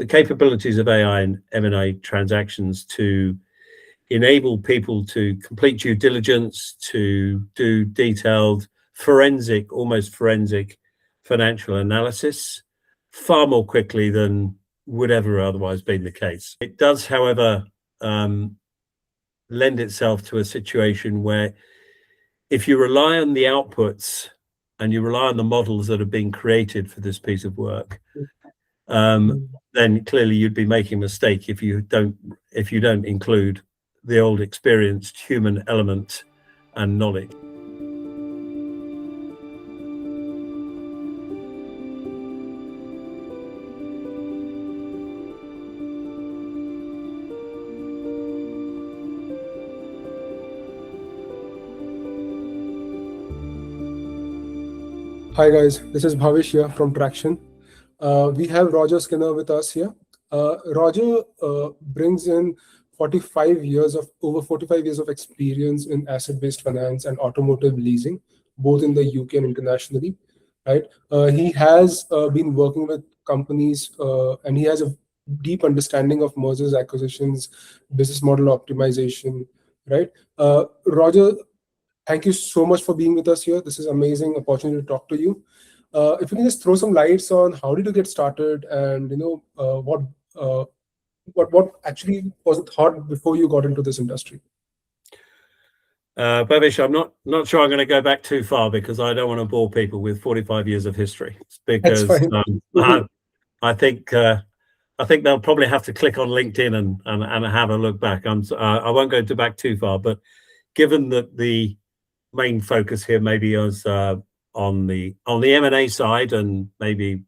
the capabilities of AI and M&A transactions to enable people to complete due diligence, to do detailed forensic, almost forensic financial analysis far more quickly than would ever otherwise been the case. It does, however, lend itself to a situation where if you rely on the outputs and you rely on the models that have been created for this piece of work, then clearly you'd be making a mistake if you don't include the old experienced human element and knowledge. Hi guys, this is Bhavish here from Tracxn. We have Roger Skinner with us here. Roger brings in over 45 years of experience in asset-based finance and automotive leasing, both in the UK and internationally. Right? He has been working with companies, and he has a deep understanding of mergers, acquisitions, business model optimization. Right? Roger, thank you so much for being with us here. This is an amazing opportunity to talk to you. If you can just throw some lights on how did you get started, and what actually was the thought before you got into this industry? Bhavish, I'm not sure I'm going to go back too far because I don't want to bore people with 45 years of history. Because I think they'll probably have to click on LinkedIn and have a look back. I won't go back too far, but given that the main focus here maybe is on the M&A side, and maybe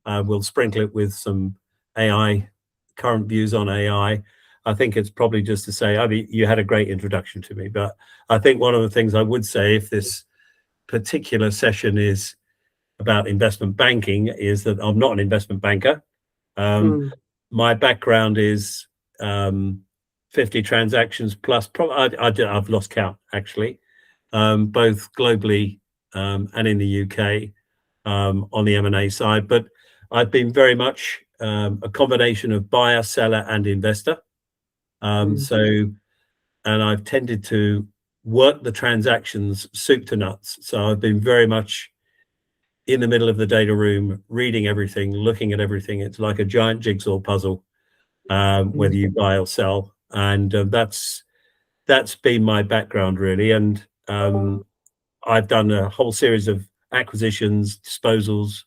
we'll sprinkle it with some AI, current views on AI. I think it's probably just to say, I mean, you had a great introduction to me, but I think one of the things I would say, if this particular session is about investment banking, is that I'm not an investment banker. My background is 50 transactions plus, I've lost count actually, both globally and in the UK on the M&A side, but I've been very much a combination of buyer, seller, and investor. And I've tended to work the transactions soup to nuts. So I've been very much in the middle of the data room, reading everything, looking at everything. It's like a giant jigsaw puzzle, whether you buy or sell. And that's been my background really. And I've done a whole series of acquisitions, disposals,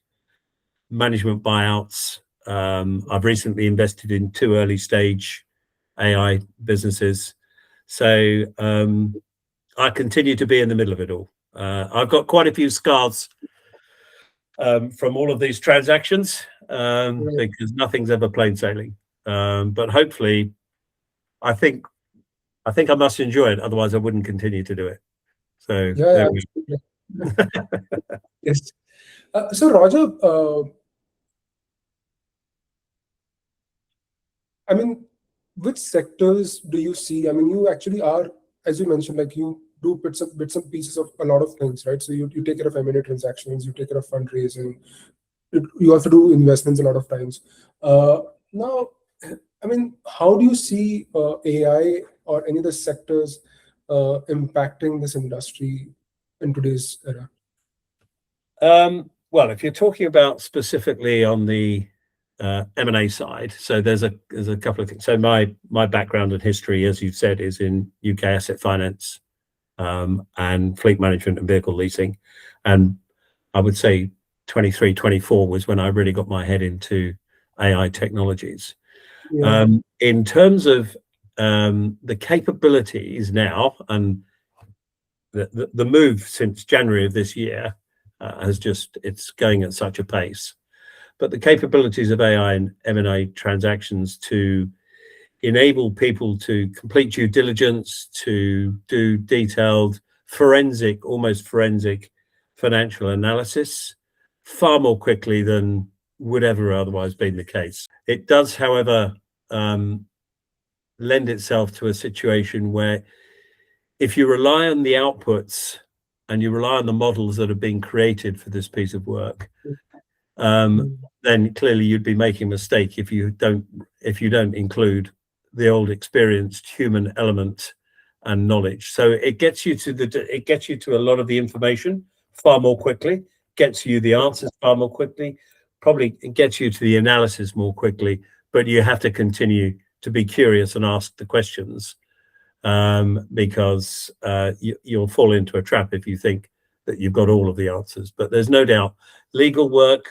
management buyouts. I've recently invested in 2 early stage AI businesses. So I continue to be in the middle of it all. I've got quite a few scars from all of these transactions because nothing's ever plain sailing. But hopefully, I think I must enjoy it. Otherwise, I wouldn't continue to do it. So yeah. Yes. So Roger, I mean, which sectors do you see? I mean, you actually are, as you mentioned, like you do bits and pieces of a lot of things, right? So you take care of M&A transactions, you take care of fundraising, you also do investments a lot of times. Now, I mean, how do you see AI or any of the sectors impacting this industry in today's era? Well, if you're talking about specifically on the M&A side, so there's a couple of things. So my background and history, as you've said, is in UK asset finance and fleet management and vehicle leasing, and I would say 23, 24 was when I really got my head into AI technologies. In terms of the capabilities now, and the move since January of this year it's going at such a pace. But the capabilities of AI and M&A transactions to enable people to complete due diligence, to do detailed forensic, almost forensic financial analysis far more quickly than would ever otherwise been the case. It does, however, lend itself to a situation where if you rely on the outputs and you rely on the models that have been created for this piece of work, then clearly you'd be making a mistake if you don't include the old experienced human element and knowledge. So it gets you to a lot of the information far more quickly, gets you the answers far more quickly, probably gets you to the analysis more quickly, but you have to continue to be curious and ask the questions, because you'll fall into a trap if you think that you've got all of the answers. But there's no doubt legal work,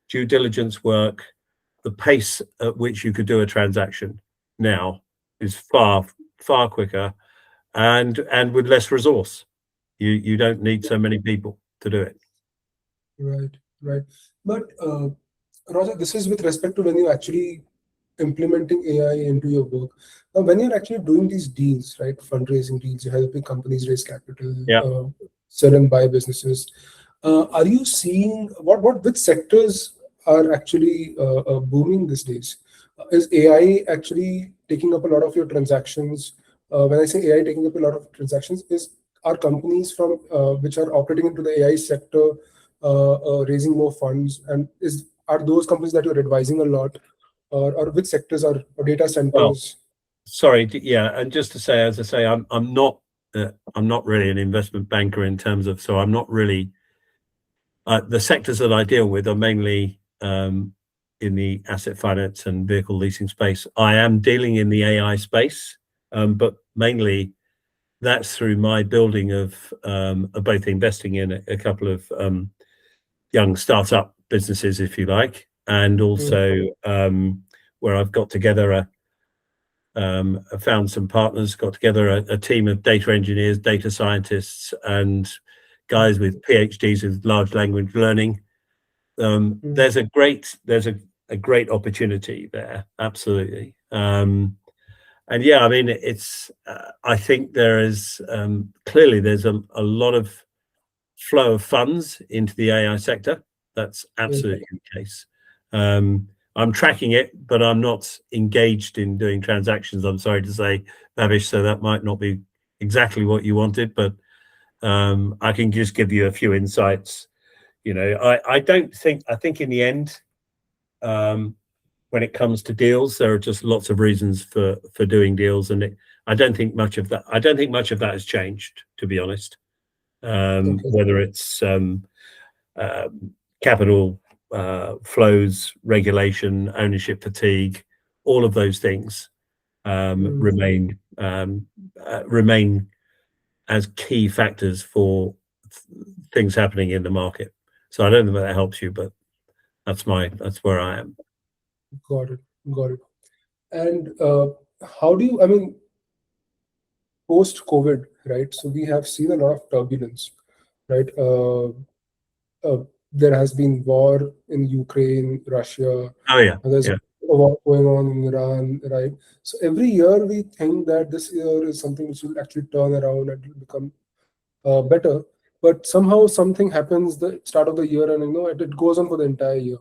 due diligence work, the pace at which you could do a transaction now is far quicker and with less resource. You don't need so many people to do it. Right. But Roger, this is with respect to when you actually implementing AI into your work. Now, when you're actually doing these deals, right, fundraising deals, you're helping companies raise capital, sell and buy businesses. Are you seeing which sectors are actually booming these days? Is AI actually taking up a lot of your transactions? When I say AI taking up a lot of transactions, are companies from which are operating into the AI sector raising more funds, and are those companies that you're advising a lot, or which sectors are, or data centers? Well, sorry, yeah, and just to say, as I say, I'm not really an investment banker in terms of, so I'm not really. The sectors that I deal with are mainly in the asset finance and vehicle leasing space. I am dealing in the AI space, but mainly that's through my building of both investing in a couple of young startup businesses, if you like, and also where I've got together I found some partners, got together a team of data engineers, data scientists, and guys with PhDs with large language learning. There's a great opportunity there, absolutely. And yeah, I mean, it's I think there is clearly there's a lot of flow of funds into the AI sector. That's absolutely the case. I'm tracking it, but I'm not engaged in doing transactions, I'm sorry to say, Babish, so that might not be exactly what you wanted, but I can just give you a few insights. You know, I think in the end, when it comes to deals, there are just lots of reasons for doing deals, and I don't think much of that has changed, to be honest. Whether it's capital flows, regulation, ownership fatigue, all of those things remain as key factors for things happening in the market. So I don't know if that helps you, but that's where I am. Got it. And how do you, I mean, post-COVID, right? So we have seen a lot of turbulence, right? There has been war in Ukraine, Russia. Oh yeah. There's a war going on in Iran, right? So every year we think that this year is something which will actually turn around and will become better. But somehow something happens the start of the year, and it goes on for the entire year.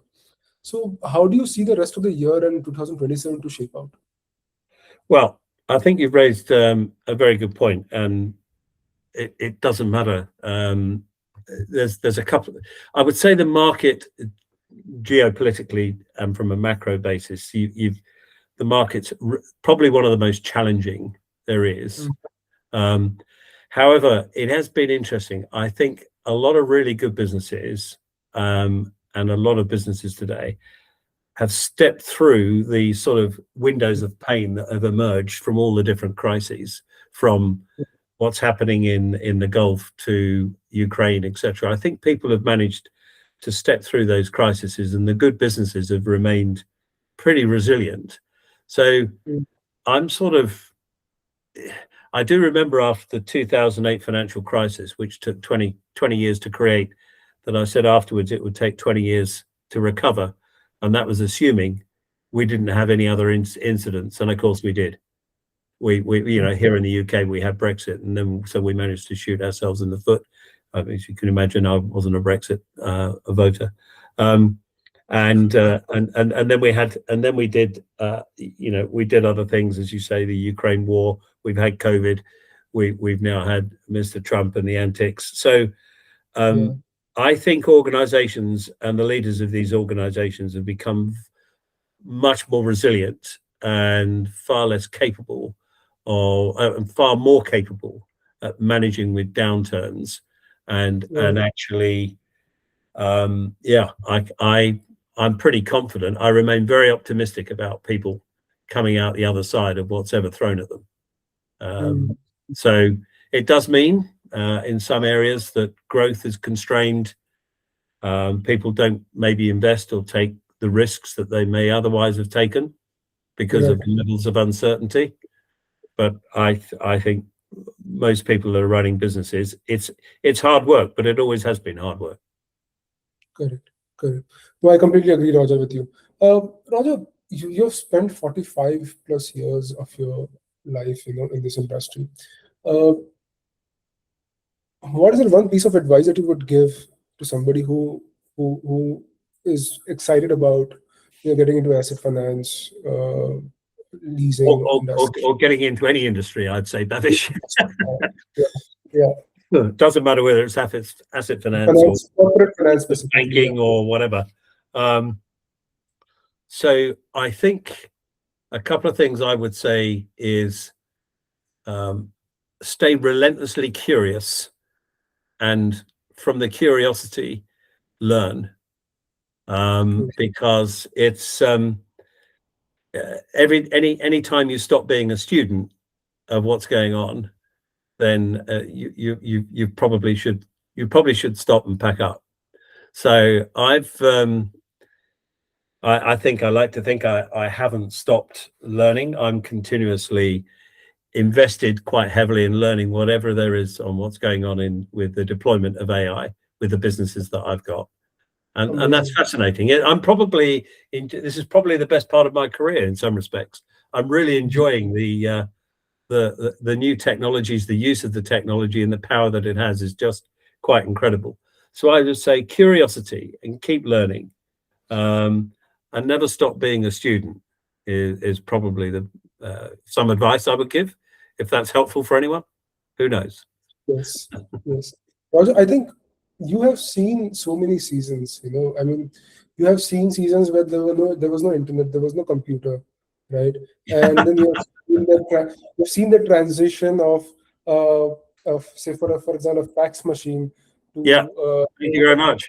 So how do you see the rest of the year and 2027 to shape out? Well, I think you've raised a very good point, and it doesn't matter. There's a couple. I would say the market, geopolitically and from a macro basis, the market's probably one of the most challenging there is. However, it has been interesting. I think a lot of really good businesses and a lot of businesses today have stepped through the sort of windows of pain that have emerged from all the different crises, from what's happening in the Gulf to Ukraine, etc. I think people have managed to step through those crises, and the good businesses have remained pretty resilient. So I do remember after the 2008 financial crisis, which took 20 years to create, that I said afterwards it would take 20 years to recover. And that was assuming we didn't have any other incidents. And of course we did. We here in the UK, we had Brexit, and then so we managed to shoot ourselves in the foot. As you can imagine, I wasn't a Brexit voter. And then we did we did other things, as you say, the Ukraine war. We've had COVID. We've now had Mr. Trump and the antics. So I think organizations and the leaders of these organizations have become much more resilient and far less capable, or far more capable at managing with downturns, and actually, yeah, I'm pretty confident. I remain very optimistic about people coming out the other side of what's ever thrown at them. So it does mean in some areas that growth is constrained. People don't maybe invest or take the risks that they may otherwise have taken because of levels of uncertainty. But I think most people that are running businesses, it's hard work, but it always has been hard work. Correct. No, I completely agree, Roger, with you. Roger, you've spent 45 plus years of your life, in this industry. What is the one piece of advice that you would give to somebody who is excited about getting into asset finance, leasing, or getting into any industry? I'd say, Babish. Yeah. It doesn't matter whether it's asset finance or corporate finance, banking or whatever. So I think a couple of things I would say is stay relentlessly curious, and from the curiosity, learn, because it's any time you stop being a student of what's going on, then you probably should stop and pack up. So I think I like to think I haven't stopped learning. I'm continuously invested quite heavily in learning whatever there is on what's going on with the deployment of AI with the businesses that I've got, and that's fascinating. This is probably the best part of my career in some respects. I'm really enjoying the new technologies. The use of the technology and the power that it has is just quite incredible. So I would say curiosity and keep learning, and never stop being a student is probably some advice I would give. If that's helpful for anyone, who knows? Yes. Roger, I think you have seen so many seasons. I mean, you have seen seasons where there was no internet, there was no computer, right? And then you've seen the transition of say for example, a fax machine to thank you very much.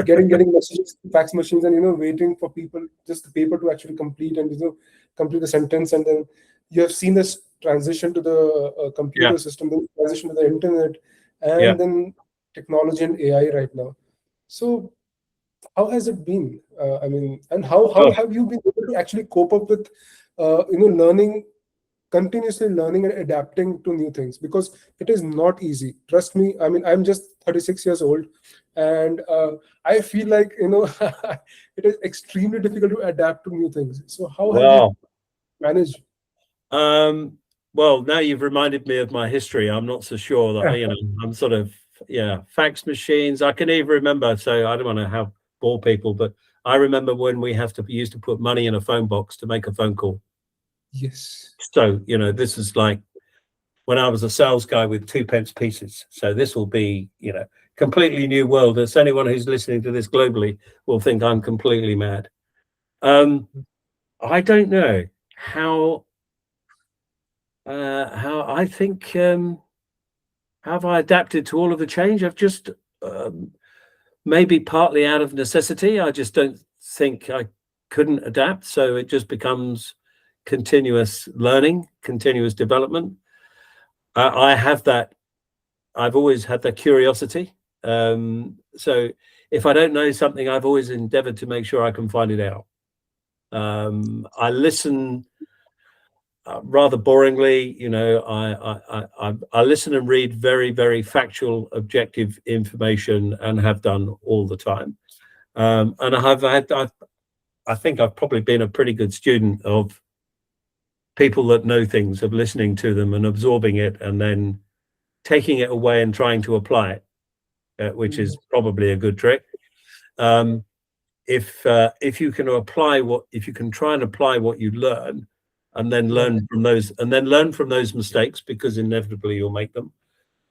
getting messages to fax machines, and waiting for people, just the paper to actually complete and complete the sentence, and then you have seen this transition to the computer system, then transition to the internet, and then technology and AI right now. So how has it been? I mean, and how have you been able to actually cope up with continuously learning and adapting to new things? Because it is not easy. Trust me. I mean, I'm just 36 years old, and I feel like it is extremely difficult to adapt to new things. So how have you managed? Well, now you've reminded me of my history. I'm not so sure that I'm sort of fax machines. I can even remember. So I don't want to bore people, but I remember when we used to put money in a phone box to make a phone call. Yes. So this is like when I was a sales guy with 2p pieces. So this will be completely new world. As anyone who's listening to this globally will think I'm completely mad. I don't know how I think how have I adapted to all of the change? I've just maybe partly out of necessity. I just don't think I couldn't adapt, so it just becomes continuous learning, continuous development. I've always had that curiosity, so if I don't know something, I've always endeavored to make sure I can find it out. I listen rather boringly, I listen and read very, very factual, objective information, and have done all the time. And I think I've probably been a pretty good student of people that know things, of listening to them and absorbing it, and then taking it away and trying to apply it, which is probably a good trick. If you can try and apply what you learn, and then learn from those mistakes, because inevitably you'll make them,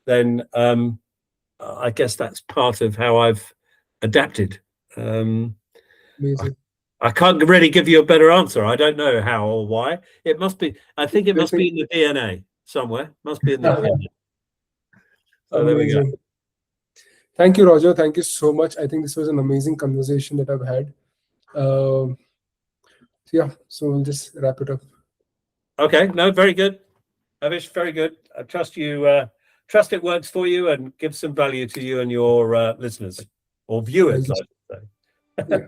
then I guess that's part of how I've adapted. Amazing. I can't really give you a better answer. I don't know how or why. It must be, I think it must be in the DNA somewhere. Must be in the DNA. So there we go. Amazing. Thank you, Roger. Thank you so much. I think this was an amazing conversation that I've had. Yeah, so we'll just wrap it up. Okay, no, very good. Avish, very good. I trust you, trust it works for you and gives some value to you and your listeners or viewers, I should say. Yeah.